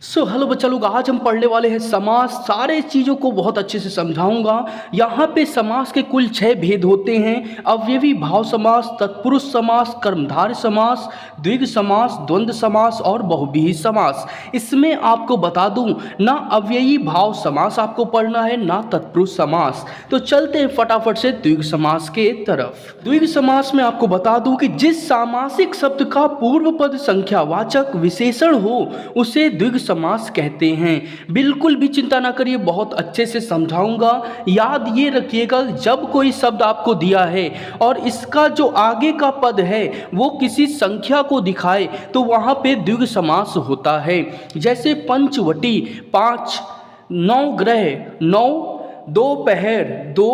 Hello बच्चा लोग, आज हम पढ़ने वाले हैं समास। सारे चीज़ों को बहुत अच्छे से समझाऊंगा। यहाँ पे समास के कुल 6 भेद होते हैं। अवयवी भाव समास, तत्पुरुष समास, कर्मधारय समास, द्विग समास, द्वंद्व समास और बहुव्रीहि समास। इसमें आपको बता दूं, ना अवयवी भाव समास आपको पढ़ना है ना तत्पुरुष समास। तो चलते हैं फटाफट से द्विग समास के तरफ। द्विग समास में आपको बता दूं कि जिस सामासिक शब्द का पूर्व पद संख्यावाचक विशेषण हो उसे द्विग समास कहते हैं। बिल्कुल भी चिंता ना करिए, बहुत अच्छे से समझाऊंगा। याद ये रखिएगा, जब कोई शब्द आपको दिया है और इसका जो आगे का पद है वो किसी संख्या को दिखाए तो वहां पे द्विग समास होता है। जैसे पंचवटी 5, नवग्रह 9, दोपहर 2,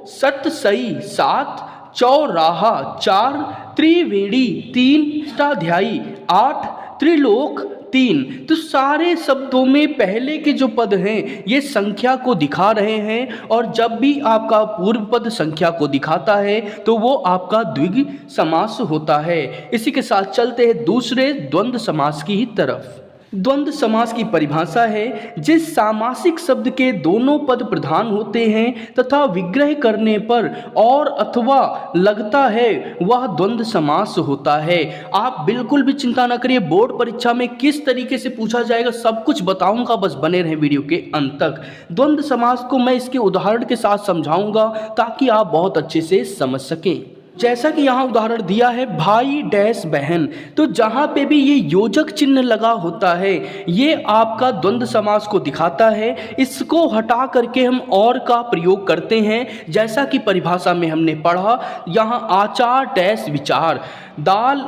सतसई 7, चौराहा 4, त्रिवेणी 3, अष्टाध्यायी 8, त्रिलोक 3। तो सारे शब्दों में पहले के जो पद हैं ये संख्या को दिखा रहे हैं, और जब भी आपका पूर्व पद संख्या को दिखाता है तो वो आपका द्विग समास होता है। इसी के साथ चलते हैं दूसरे द्वंद्व समास की तरफ। द्वंद्व समास की परिभाषा है, जिस सामासिक शब्द के दोनों पद प्रधान होते हैं तथा विग्रह करने पर और अथवा लगता है वह द्वंद्व समास होता है। आप बिल्कुल भी चिंता न करिए, बोर्ड परीक्षा में किस तरीके से पूछा जाएगा सब कुछ बताऊंगा, बस बने रहें वीडियो के अंत तक। द्वंद्व समास को मैं इसके उदाहरण के साथ समझाऊंगा ताकि आप बहुत अच्छे से समझ सकें। जैसा कि यहाँ उदाहरण दिया है, भाई डैश बहन, तो जहाँ पे भी ये योजक चिन्ह लगा होता है ये आपका द्वंद्व समास को दिखाता है। इसको हटा करके हम और का प्रयोग करते हैं। जैसा कि परिभाषा में हमने पढ़ा, यहाँ आचार डैश विचार, दाल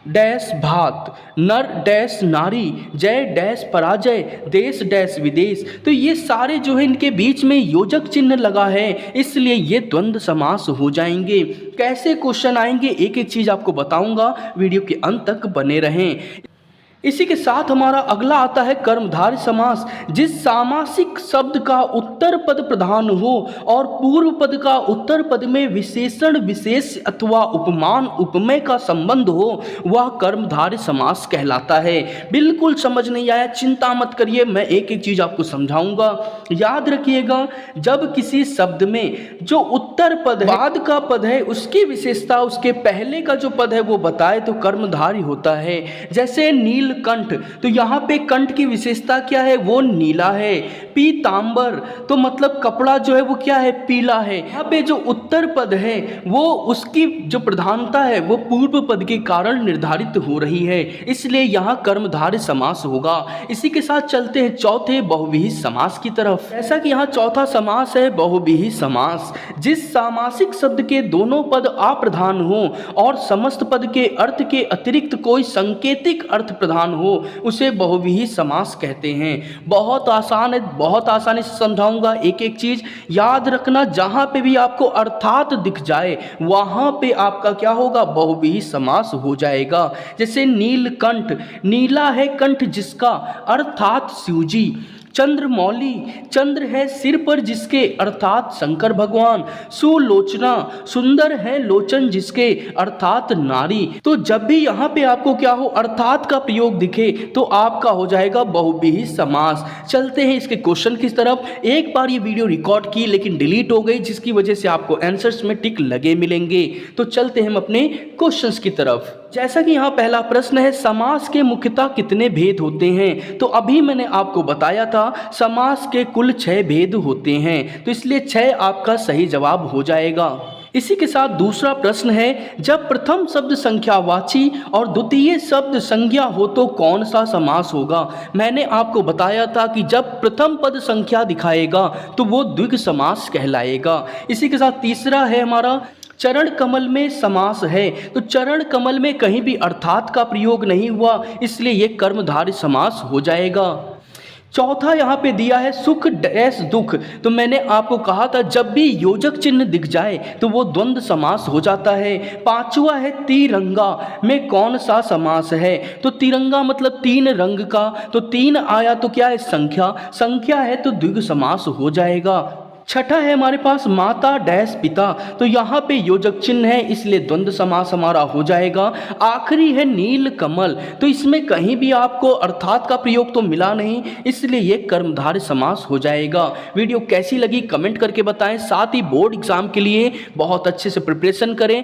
डैश भात, नर डैश नारी, जय डैश पराजय, देश डैश विदेश। तो ये सारे जो है इनके बीच में योजक चिन्ह लगा है, इसलिए ये द्वंद्व समास हो जाएंगे। कैसे क्वेश्चन आएंगे एक एक चीज़ आपको बताऊंगा, वीडियो के अंत तक बने रहें। इसी के साथ हमारा अगला आता है कर्मधारय समास। जिस सामासिक शब्द का उत्तर पद प्रधान हो और पूर्व पद का उत्तर पद में विशेषण विशेष अथवा उपमान उपमेय का संबंध हो वह कर्मधारय समास कहलाता है। बिल्कुल समझ नहीं आया चिंता मत करिए, मैं एक एक चीज आपको समझाऊंगा। याद रखिएगा, जब किसी शब्द में जो उत्तर पद है, बाद का पद है, उसकी विशेषता उसके पहले का जो पद है वो बताए तो कर्मधारय होता है। जैसे नील कंठ, तो यहाँ पे कंठ की विशेषता क्या है, वो नीला है। पीतांबर, तो मतलब कपड़ा जो है वो क्या है, पीला है। यहाँ पे जो उत्तर पद है वो उसकी जो प्रधानता है वो पूर्व पद के कारण निर्धारित हो रही है, इसलिए यहाँ कर्मधारय समास होगा। इसी के साथ चलते हैं चौथे बहुव्रीहि समास की तरफ। ऐसा कि यहाँ चौथा समास है बहुव्रीहि समास। जिस सामासिक शब्द के दोनों पद अप्रधान हो और समस्त पद के अर्थ के अतिरिक्त कोई सांकेतिक अर्थ प्रधान हो उसे बहुव्रीहि समास कहते हैं। बहुत आसान है, बहुत आसानी से समझाऊंगा। एक एक चीज याद रखना, जहां पे भी आपको अर्थात दिख जाए वहां पे आपका क्या होगा, बहुव्रीहि समास हो जाएगा। जैसे नीलकंठ, नीला है कंठ जिसका, अर्थात शिवजी। चंद्रमौली, चंद्र है सिर पर जिसके, अर्थात शंकर भगवान। सुलोचना, सुंदर है लोचन जिसके, अर्थात नारी। तो जब भी यहाँ पे आपको क्या हो, अर्थात का प्रयोग दिखे तो आपका हो जाएगा बहुव्रीहि समास। चलते हैं इसके क्वेश्चन की तरफ। एक बार ये वीडियो रिकॉर्ड की लेकिन डिलीट हो गई, जिसकी वजह से आपको आंसर्स में टिक लगे मिलेंगे। तो चलते हैं हम अपने क्वेश्चंस की तरफ। जैसा कि यहाँ पहला प्रश्न है, समास के मुख्यतः कितने भेद होते हैं? तो अभी मैंने आपको बताया था समास के कुल 6 भेद होते हैं, तो इसलिए 6 आपका सही जवाब हो जाएगा। इसी के साथ दूसरा प्रश्न है, जब प्रथम शब्द संख्यावाची और द्वितीय शब्द संज्ञा हो तो कौन सा समास होगा? मैंने आपको बताया था कि जब प्रथम पद संख्या दिखाएगा तो वो द्विग समास कहलाएगा। इसी के साथ तीसरा है हमारा, चरण कमल में समास है। तो चरण कमल में कहीं भी अर्थात का प्रयोग नहीं हुआ, इसलिए ये कर्मधारय समास हो जाएगा। चौथा यहाँ पे दिया है सुख डैश दुख, तो मैंने आपको कहा था जब भी योजक चिन्ह दिख जाए तो वो द्वंद्व समास हो जाता है। पांचवा है तिरंगा, में कौन सा समास है? तो तिरंगा मतलब 3 रंग का, तो 3 आया तो क्या है, संख्या, संख्या है तो द्विग समास हो जाएगा। छठा है हमारे पास माता डैश पिता, तो यहाँ पे योजक चिन्ह है इसलिए द्वंद्व समास हमारा हो जाएगा। आखिरी है नील कमल, तो इसमें कहीं भी आपको अर्थात का प्रयोग तो मिला नहीं, इसलिए ये कर्मधारय समास हो जाएगा। वीडियो कैसी लगी कमेंट करके बताएं, साथ ही बोर्ड एग्जाम के लिए बहुत अच्छे से प्रिपरेशन करें।